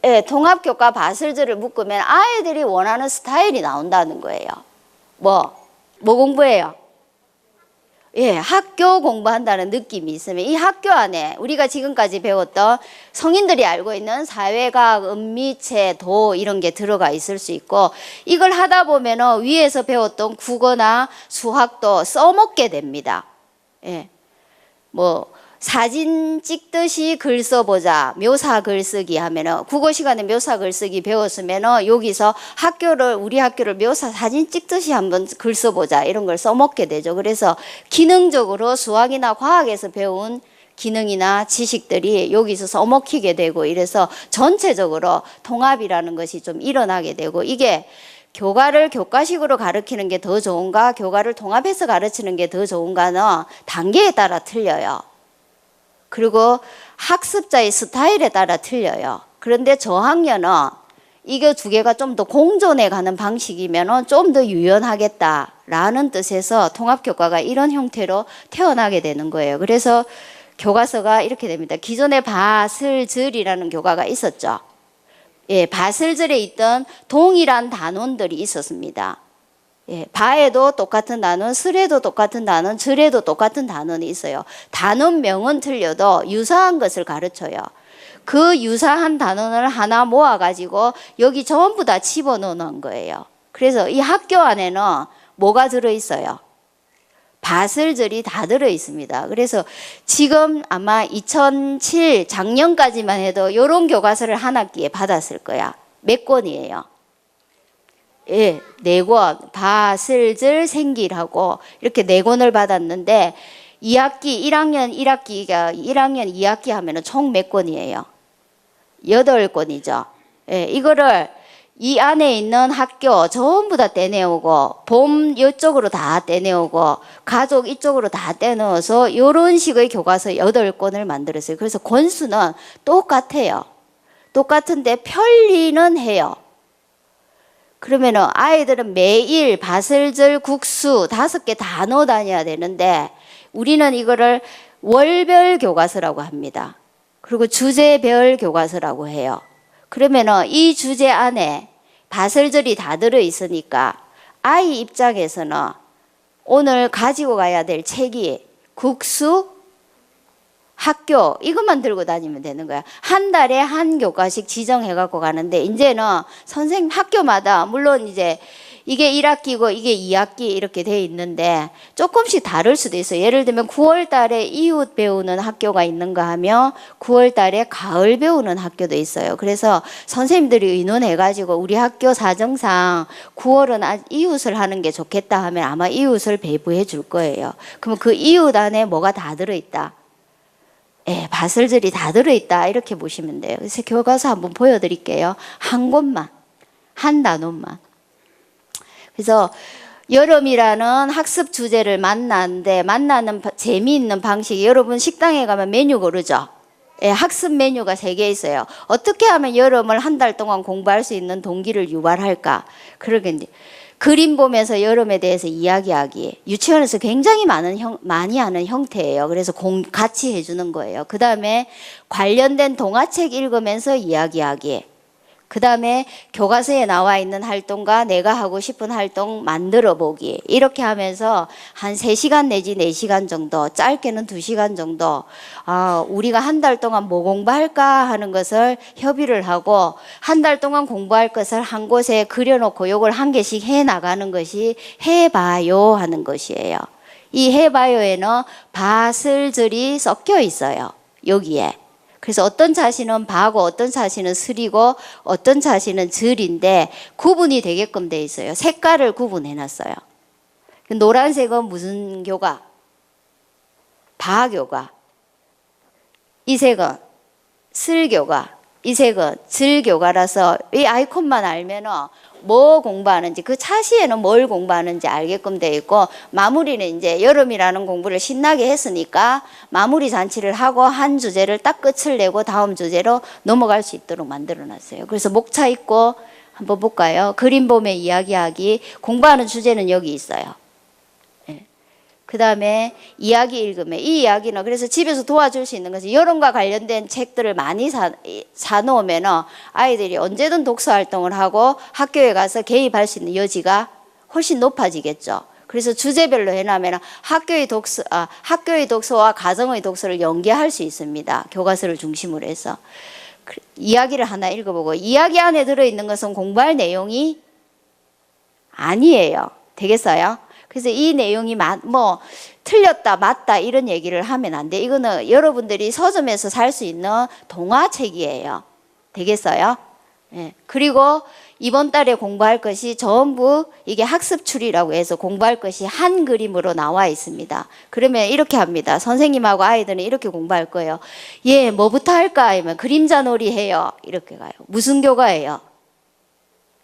예, 통합교과 바슬들을 묶으면 아이들이 원하는 스타일이 나온다는 거예요. 뭐 공부해요? 예, 학교 공부한다는 느낌이 있으면 이 학교 안에 우리가 지금까지 배웠던 성인들이 알고 있는 사회과학, 은미체, 도 이런 게 들어가 있을 수 있고, 이걸 하다 보면은 위에서 배웠던 국어나 수학도 써먹게 됩니다. 예, 뭐 사진 찍듯이 글 써보자, 묘사 글쓰기 하면은 국어 시간에 묘사 글쓰기 배웠으면은 여기서 우리 학교를 사진 찍듯이 한번 글 써보자 이런 걸 써먹게 되죠. 그래서 기능적으로 수학이나 과학에서 배운 기능이나 지식들이 여기서 써먹히게 되고, 이래서 전체적으로 통합이라는 것이 좀 일어나게 되고, 이게 교과를 교과식으로 가르치는 게 더 좋은가, 교과를 통합해서 가르치는 게 더 좋은가는 단계에 따라 틀려요. 그리고 학습자의 스타일에 따라 틀려요. 그런데 저학년은 이거 두 개가 좀 더 공존해 가는 방식이면 좀 더 유연하겠다라는 뜻에서 통합교과가 이런 형태로 태어나게 되는 거예요. 그래서 교과서가 이렇게 됩니다. 기존에 바슬즐이라는 교과가 있었죠. 예, 바슬즐에 있던 동일한 단원들이 있었습니다. 예, 바에도 똑같은 단원, 슬에도 똑같은 단원, 즐에도 똑같은 단원이 있어요. 단원명은 틀려도 유사한 것을 가르쳐요. 그 유사한 단원을 하나 모아가지고 여기 전부 다 집어넣는 거예요. 그래서 이 학교 안에는 뭐가 들어있어요? 바슬즐이 다 들어있습니다. 그래서 지금 아마 2007 작년까지만 해도 이런 교과서를 한 학기에 받았을 거야. 몇 권이에요? 예, 4권, 바슬즐, 생길하고 이렇게 4권을 받았는데 1학년 2학기 하면은 총 몇 권이에요? 8권이죠. 예, 이거를 이 안에 있는 학교 전부 다 떼내오고, 봄 이쪽으로 다 떼내오고, 가족 이쪽으로 다 떼넣어서 이런 식의 교과서 8권을 만들었어요. 그래서 권수는 똑같아요. 똑같은데 편리는 해요. 그러면은 아이들은 매일 바슬즐, 국수 5개 다 넣어 다녀야 되는데 우리는 이거를 월별 교과서라고 합니다. 그리고 주제별 교과서라고 해요. 그러면은 이 주제 안에 바슬즐이 다 들어 있으니까 아이 입장에서는 오늘 가지고 가야 될 책이 국수, 학교 이것만 들고 다니면 되는 거야. 한 달에 한 교과씩 지정해 갖고 가는데, 이제는 선생님 학교마다 물론 이제 이게 1학기고 이게 2학기 이렇게 돼 있는데 조금씩 다를 수도 있어요. 예를 들면 9월 달에 이웃 배우는 학교가 있는가 하면 9월 달에 가을 배우는 학교도 있어요. 그래서 선생님들이 의논해가지고 우리 학교 사정상 9월은 이웃을 하는 게 좋겠다 하면 아마 이웃을 배부해 줄 거예요. 그러면 그 이웃 안에 뭐가 다 들어있다. 예, 바슬들이 다 들어있다 이렇게 보시면 돼요. 그래서 교과서 한번 보여드릴게요. 한 곳만, 한 단원만. 그래서 여름이라는 학습 주제를 만나는데 만나는 재미있는 방식이 여러분 식당에 가면 메뉴 고르죠. 예, 학습 메뉴가 3개 있어요. 어떻게 하면 여름을 한 달 동안 공부할 수 있는 동기를 유발할까? 그러겠지. 그림 보면서 여름에 대해서 이야기하기. 유치원에서 굉장히 많이 하는 형태예요. 그래서 같이 해주는 거예요. 그 다음에 관련된 동화책 읽으면서 이야기하기. 그 다음에 교과서에 나와 있는 활동과 내가 하고 싶은 활동 만들어 보기. 이렇게 하면서 한 3시간 내지 4시간 정도, 짧게는 2시간 정도, 우리가 한 달 동안 뭐 공부할까 하는 것을 협의를 하고 한 달 동안 공부할 것을 한 곳에 그려놓고 요걸 한 개씩 해 나가는 것이 해봐요 하는 것이에요. 이 해봐요에는 바슬들이 섞여 있어요. 여기에. 그래서 어떤 자신은 바고 어떤 자신은 슬이고 어떤 자신은 들인데 구분이 되게끔 돼 있어요. 색깔을 구분해 놨어요. 노란색은 무슨 교과? 바교과. 이 색은 슬교과. 이 색은 들교과라서 이 아이콘만 알면은 뭐 공부하는지 그 차시에는 뭘 공부하는지 알게끔 돼 있고 마무리는 이제 여름이라는 공부를 신나게 했으니까 마무리 잔치를 하고 한 주제를 딱 끝을 내고 다음 주제로 넘어갈 수 있도록 만들어 놨어요. 그래서 목차 있고 한번 볼까요? 그림 보며 이야기하기. 공부하는 주제는 여기 있어요. 그 다음에 이야기 읽으면 이 이야기는 그래서 집에서 도와줄 수 있는 것은 여름과 관련된 책들을 많이 사놓으면 아이들이 언제든 독서 활동을 하고 학교에 가서 개입할 수 있는 여지가 훨씬 높아지겠죠. 그래서 주제별로 해놓으면 학교의 독서와 가정의 독서를 연계할 수 있습니다. 교과서를 중심으로 해서. 이야기를 하나 읽어보고 이야기 안에 들어있는 것은 공부할 내용이 아니에요. 되겠어요? 그래서 이 내용이 틀렸다 맞다 이런 얘기를 하면 안 돼. 이거는 여러분들이 서점에서 살 수 있는 동화책이에요. 되겠어요? 네. 그리고 이번 달에 공부할 것이 전부 이게 학습출이라고 해서 공부할 것이 한 그림으로 나와 있습니다. 그러면 이렇게 합니다. 선생님하고 아이들은 이렇게 공부할 거예요. 예, 뭐부터 할까 하면 그림자 놀이 해요. 이렇게 가요. 무슨 교과예요?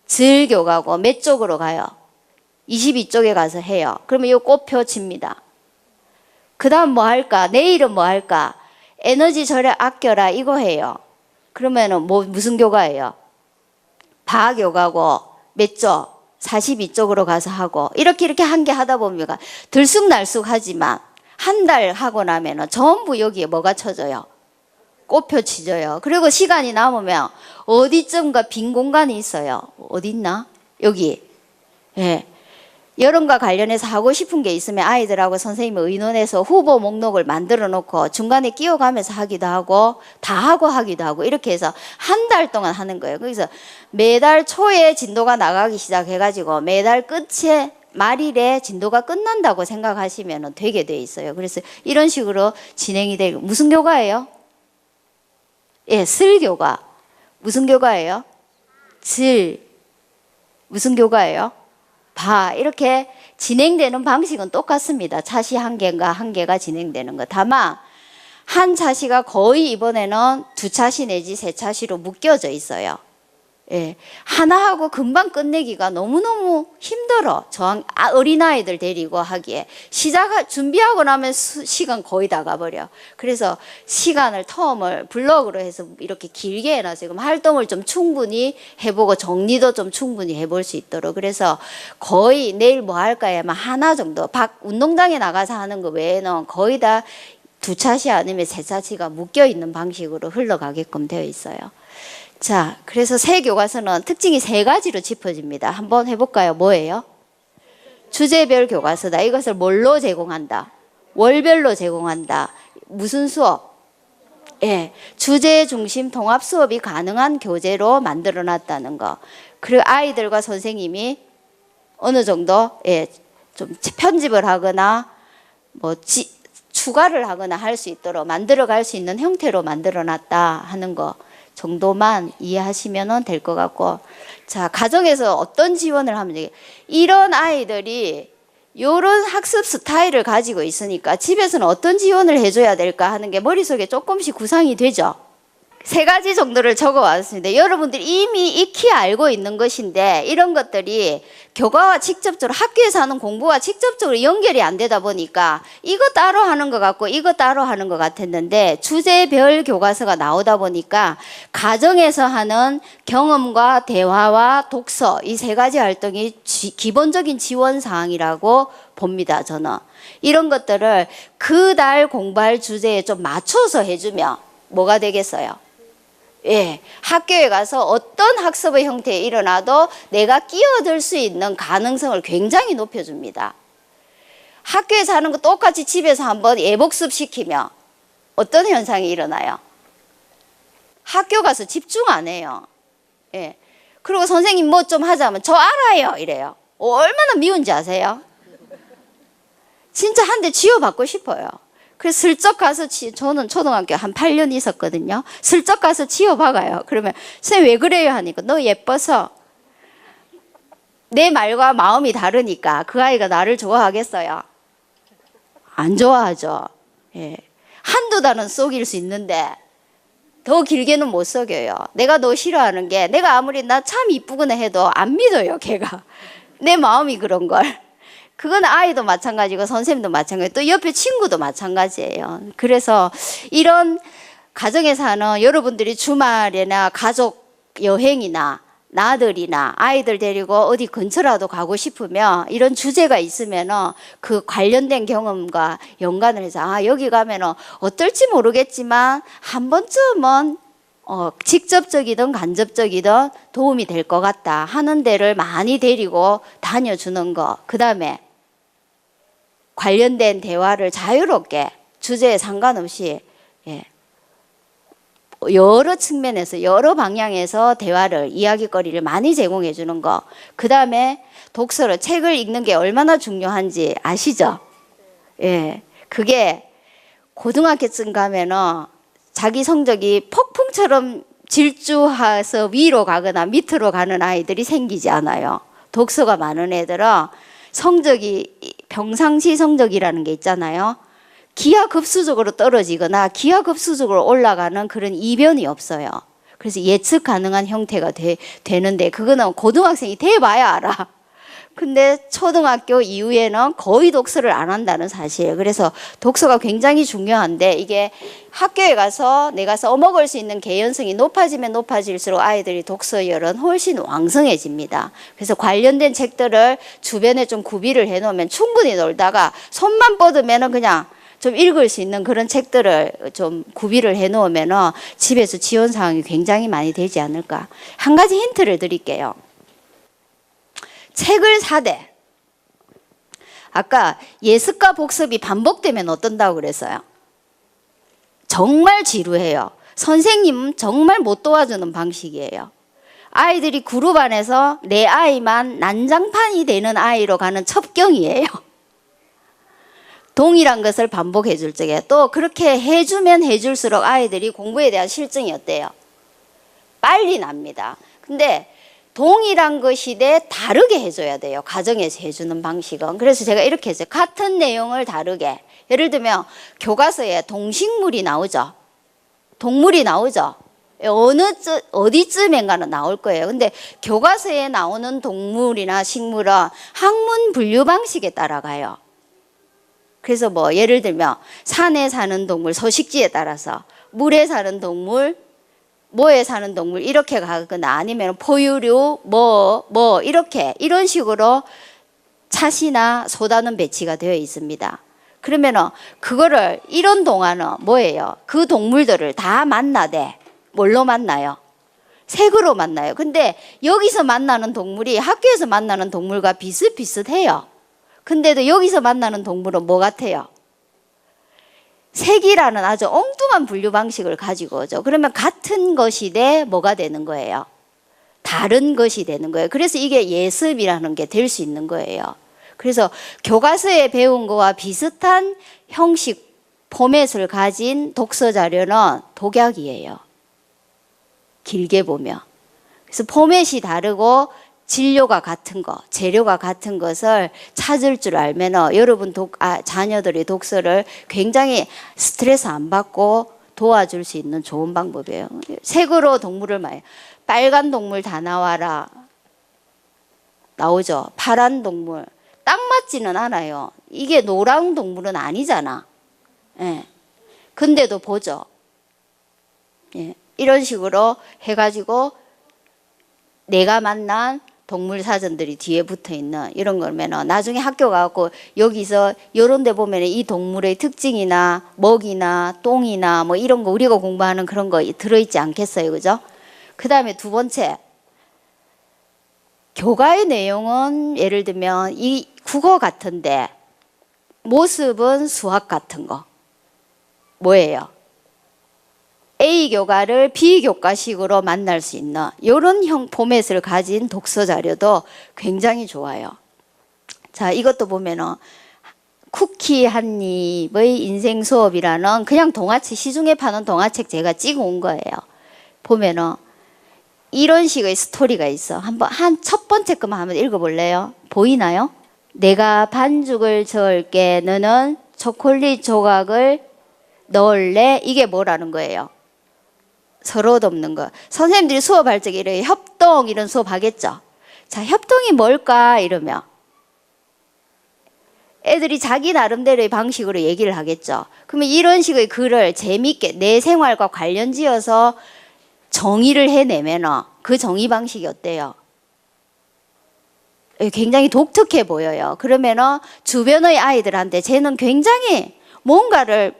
들교과고 몇 쪽으로 가요? 22쪽에 가서 해요. 그러면 이 꽃표 칩니다. 그 다음 뭐 할까? 내일은 뭐 할까? 에너지 절약 아껴라 이거 해요. 그러면은 무슨 교과예요? 바교과고 몇 쪽? 42쪽으로 가서 하고 이렇게 한 개 하다 보면 들쑥날쑥 하지만 한 달 하고 나면은 전부 여기에 뭐가 쳐져요? 꽃표 치져요. 그리고 시간이 남으면 어디쯤가 빈 공간이 있어요. 어디 있나? 여기. 예. 여름과 관련해서 하고 싶은 게 있으면 아이들하고 선생님이 의논해서 후보 목록을 만들어 놓고 중간에 끼워가면서 하기도 하고 다 하고 하기도 하고 이렇게 해서 한 달 동안 하는 거예요. 그래서 매달 초에 진도가 나가기 시작해가지고 매달 끝에 말일에 진도가 끝난다고 생각하시면 되게 돼 있어요. 그래서 이런 식으로 진행이 되고 무슨 교과예요? 예, 슬교과. 무슨 교과예요? 질. 무슨 교과예요? 바. 이렇게 진행되는 방식은 똑같습니다. 차시 한 개인가 한 개가 진행되는 거. 다만 한 차시가 거의 이번에는 2차시 내지 3차시로 묶여져 있어요. 예. 하나하고 금방 끝내기가 너무너무 힘들어. 어린아이들 데리고 하기에. 준비하고 나면 시간 거의 다 가버려. 그래서 시간을, 텀을 블럭으로 해서 이렇게 길게 해놔서 지금 활동을 좀 충분히 해보고 정리도 좀 충분히 해볼 수 있도록. 그래서 거의 내일 뭐 할까 하면 하나 정도. 운동장에 나가서 하는 거 외에는 거의 다 2차시 아니면 3차시가 묶여있는 방식으로 흘러가게끔 되어 있어요. 자, 그래서 새 교과서는 특징이 3가지로 짚어집니다. 한번 해볼까요? 뭐예요? 주제별 교과서다. 이것을 뭘로 제공한다? 월별로 제공한다. 무슨 수업? 예, 주제 중심 통합 수업이 가능한 교재로 만들어 놨다는 거. 그리고 아이들과 선생님이 어느 정도 좀 편집을 하거나 뭐 추가를 하거나 할 수 있도록 만들어갈 수 있는 형태로 만들어놨다 하는 거 정도만 이해하시면 될 것 같고, 자, 가정에서 어떤 지원을 하면 되겠 이런 아이들이 이런 학습 스타일을 가지고 있으니까 집에서는 어떤 지원을 해줘야 될까 하는 게 머릿속에 조금씩 구상이 되죠. 3가지 정도를 적어왔습니다. 여러분들이 이미 익히 알고 있는 것인데 이런 것들이 교과와 직접적으로 학교에서 하는 공부와 직접적으로 연결이 안 되다 보니까 이거 따로 하는 것 같고 이거 따로 하는 것 같았는데 주제별 교과서가 나오다 보니까 가정에서 하는 경험과 대화와 독서 이 3가지 활동이 기본적인 지원 사항이라고 봅니다. 저는 이런 것들을 그달 공부할 주제에 좀 맞춰서 해주면 뭐가 되겠어요? 학교에 가서 어떤 학습의 형태에 일어나도 내가 끼어들 수 있는 가능성을 굉장히 높여줍니다. 학교에서 하는 거 똑같이 집에서 한번 예복습 시키면 어떤 현상이 일어나요? 학교 가서 집중 안 해요. 그리고 선생님 뭐 좀 하자면 저 알아요 이래요. 얼마나 미운지 아세요? 진짜 한 대 쥐어받고 싶어요. 그래서 슬쩍 가서 저는 초등학교 한 8년 있었거든요. 슬쩍 가서 지어박아요. 그러면 선생님 왜 그래요 하니까 너 예뻐서. 내 말과 마음이 다르니까 그 아이가 나를 좋아하겠어요? 안 좋아하죠. 한두 달은 속일 수 있는데 더 길게는 못 속여요. 내가 너 싫어하는 게 내가 아무리 나 참 이쁘구나 해도 안 믿어요 걔가. 내 마음이 그런 걸. 그건 아이도 마찬가지고 선생님도 마찬가지고 또 옆에 친구도 마찬가지예요. 그래서 이런 가정에서 하는 여러분들이 주말이나 가족 여행이나 나들이나 아이들 데리고 어디 근처라도 가고 싶으면 이런 주제가 있으면 그 관련된 경험과 연관을 해서 여기 가면 어떨지 모르겠지만 한 번쯤은 직접적이든 간접적이든 도움이 될 것 같다 하는 데를 많이 데리고 다녀주는 거. 그 다음에 관련된 대화를 자유롭게 주제에 상관없이 여러 측면에서 여러 방향에서 대화를 이야기거리를 많이 제공해 주는 거. 그 다음에 독서를 책을 읽는 게 얼마나 중요한지 아시죠? 그게 고등학교쯤 가면은 자기 성적이 폭풍처럼 질주해서 위로 가거나 밑으로 가는 아이들이 생기지 않아요. 독서가 많은 애들은 성적이 평상시 성적이라는 게 있잖아요. 기하급수적으로 떨어지거나 기하급수적으로 올라가는 그런 이변이 없어요. 그래서 예측 가능한 형태가 되는데 그거는 고등학생이 돼봐야 알아. 근데 초등학교 이후에는 거의 독서를 안 한다는 사실. 그래서 독서가 굉장히 중요한데 이게 학교에 가서 내가 써먹을 수 있는 개연성이 높아지면 높아질수록 아이들이 독서열은 훨씬 왕성해집니다. 그래서 관련된 책들을 주변에 좀 구비를 해놓으면 충분히 놀다가 손만 뻗으면 그냥 좀 읽을 수 있는 그런 책들을 좀 구비를 해놓으면 집에서 지원 사항이 굉장히 많이 되지 않을까. 한 가지 힌트를 드릴게요. 책을 사되 아까 예습과 복습이 반복되면 어떤다고 그랬어요? 정말 지루해요. 선생님 정말 못 도와주는 방식이에요. 아이들이 그룹 안에서 내 아이만 난장판이 되는 아이로 가는 첩경이에요. 동일한 것을 반복해 줄 적에 또 그렇게 해주면 해줄수록 아이들이 공부에 대한 실증이 어때요? 빨리 납니다. 근데 동일한 것이되 다르게 해줘야 돼요. 가정에서 해주는 방식은. 그래서 제가 이렇게 했어요. 같은 내용을 다르게. 예를 들면 교과서에 동식물이 나오죠. 동물이 나오죠. 어디쯤인가는 나올 거예요. 근데 교과서에 나오는 동물이나 식물은 학문 분류 방식에 따라가요. 그래서 뭐 예를 들면 산에 사는 동물 서식지에 따라서 물에 사는 동물 뭐에 사는 동물 이렇게 가거나 아니면 포유류 이렇게 이런 식으로 차시나 소단은 배치가 되어 있습니다. 그러면은 그거를 이런 동안은 뭐예요? 그 동물들을 다 만나되 뭘로 만나요? 색으로 만나요. 근데 여기서 만나는 동물이 학교에서 만나는 동물과 비슷비슷해요. 근데도 여기서 만나는 동물은 뭐 같아요? 색이라는 아주 엉뚱한 분류 방식을 가지고 오죠. 그러면 같은 것이 돼 뭐가 되는 거예요? 다른 것이 되는 거예요. 그래서 이게 예습이라는 게 될 수 있는 거예요. 그래서 교과서에 배운 거와 비슷한 형식, 포맷을 가진 독서 자료는 독약이에요. 길게 보면. 그래서 포맷이 다르고 진료가 같은 거, 재료가 같은 것을 찾을 줄 알면 여러분 자녀들의 독서를 굉장히 스트레스 안 받고 도와줄 수 있는 좋은 방법이에요. 색으로 동물을 말해요. 빨간 동물 다 나와라. 나오죠. 파란 동물. 딱 맞지는 않아요. 이게 노란 동물은 아니잖아. 예. 근데도 보죠. 예. 이런 식으로 해가지고 내가 만난 동물 사전들이 뒤에 붙어 있는 이런 거면은 나중에 학교 가고 여기서 이런 데 보면 이 동물의 특징이나 먹이나 똥이나 뭐 이런 거 우리가 공부하는 그런 거 들어있지 않겠어요. 그죠? 그 다음에 두 번째. 교과의 내용은 예를 들면 이 국어 같은데 모습은 수학 같은 거. 뭐예요? A 교과를 B 교과식으로 만날 수 있는 이런 포맷을 가진 독서 자료도 굉장히 좋아요. 자, 이것도 보면은 쿠키 한 입의 인생 수업이라는 그냥 동화책, 시중에 파는 동화책 제가 찍어 온 거예요. 보면은 이런 식의 스토리가 있어. 한번 첫 번째 것만 한번 읽어볼래요? 보이나요? 내가 반죽을 저을게. 너는 초콜릿 조각을 넣을래? 이게 뭐라는 거예요? 서로 돕는 거. 선생님들이 수업할 적에 이렇게 협동 이런 수업 하겠죠. 자, 협동이 뭘까? 이러면 애들이 자기 나름대로의 방식으로 얘기를 하겠죠. 그러면 이런 식의 글을 재미있게 내 생활과 관련 지어서 정의를 해내면 그 정의 방식이 어때요? 굉장히 독특해 보여요. 그러면 주변의 아이들한테 쟤는 굉장히 뭔가를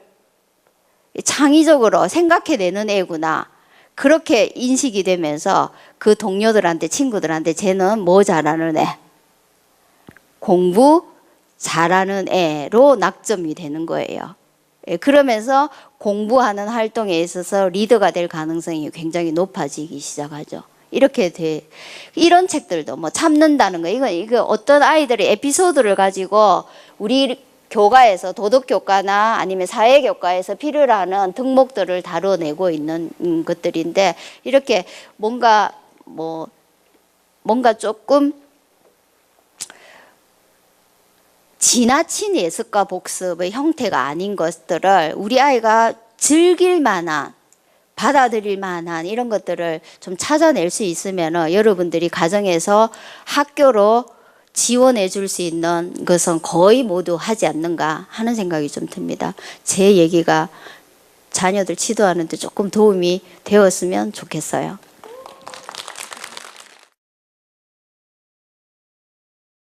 창의적으로 생각해내는 애구나. 그렇게 인식이 되면서 그 동료들한테, 친구들한테 쟤는 뭐 잘하는 애? 공부 잘하는 애로 낙점이 되는 거예요. 그러면서 공부하는 활동에 있어서 리더가 될 가능성이 굉장히 높아지기 시작하죠. 이렇게 이런 책들도 뭐 참는다는 거, 이거 어떤 아이들의 에피소드를 가지고 우리 교과에서 도덕교과나 아니면 사회교과에서 필요로 하는 덕목들을 다뤄내고 있는 것들인데 이렇게 뭔가 조금 지나친 예습과 복습의 형태가 아닌 것들을 우리 아이가 즐길 만한, 받아들일 만한 이런 것들을 좀 찾아낼 수 있으면 여러분들이 가정에서 학교로 지원해 줄 수 있는 것은 거의 모두 하지 않는가 하는 생각이 좀 듭니다. 제 얘기가 자녀들 지도하는 데 조금 도움이 되었으면 좋겠어요.